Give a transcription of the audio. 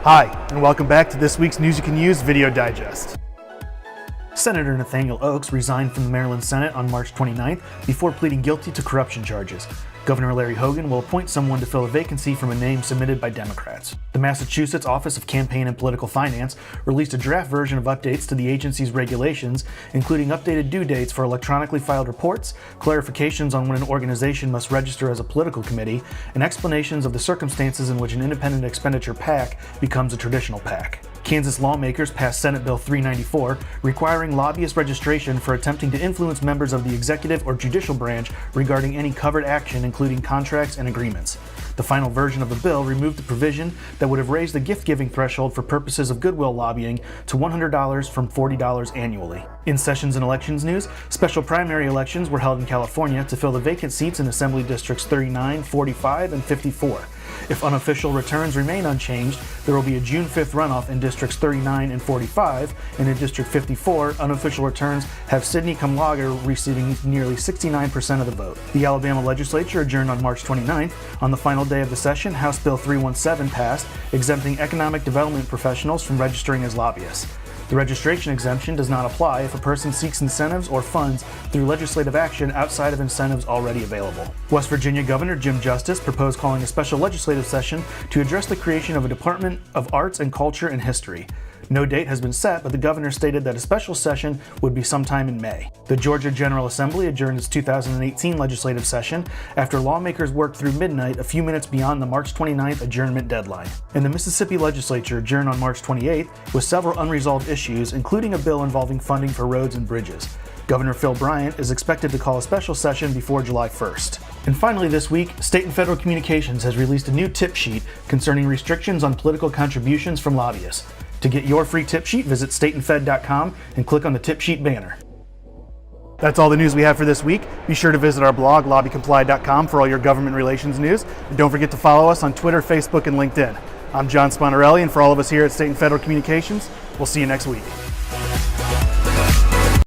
Hi, and welcome back to this week's News You Can Use Video Digest. Senator Nathaniel Oakes resigned from the Maryland Senate on March 29th before pleading guilty to corruption charges. Governor Larry Hogan will appoint someone to fill a vacancy from a name submitted by Democrats. The Massachusetts Office of Campaign and Political Finance released a draft version of updates to the agency's regulations, including updated due dates for electronically filed reports, clarifications on when an organization must register as a political committee, and explanations of the circumstances in which an independent expenditure PAC becomes a traditional PAC. Kansas lawmakers passed Senate Bill 394, requiring lobbyist registration for attempting to influence members of the executive or judicial branch regarding any covered action, including contracts and agreements. The final version of the bill removed the provision that would have raised the gift-giving threshold for purposes of goodwill lobbying to $100 from $40 annually. In sessions and elections news, special primary elections were held in California to fill the vacant seats in Assembly Districts 39, 45, and 54. If unofficial returns remain unchanged, there will be a June 5th runoff in Districts 39 and 45, and in District 54, unofficial returns have Sidney Kamlager receiving nearly 69% of the vote. The Alabama legislature adjourned on March 29th. On the final day of the session, House Bill 317 passed, exempting economic development professionals from registering as lobbyists. The registration exemption does not apply if a person seeks incentives or funds through legislative action outside of incentives already available. West Virginia Governor Jim Justice proposed calling a special legislative session to address the creation of a Department of Arts and Culture and History. No date has been set, but the governor stated that a special session would be sometime in May. The Georgia General Assembly adjourned its 2018 legislative session after lawmakers worked through midnight, a few minutes beyond the March 29th adjournment deadline. And the Mississippi legislature adjourned on March 28th with several unresolved issues, including a bill involving funding for roads and bridges. Governor Phil Bryant is expected to call a special session before July 1st. And finally this week, State and Federal Communications has released a new tip sheet concerning restrictions on political contributions from lobbyists. To get your free tip sheet, visit stateandfed.com and click on the tip sheet banner. That's all the news we have for this week. Be sure to visit our blog, lobbycomply.com, for all your government relations news. And don't forget to follow us on Twitter, Facebook, and LinkedIn. I'm John Spontarelli, and for all of us here at State and Federal Communications, we'll see you next week.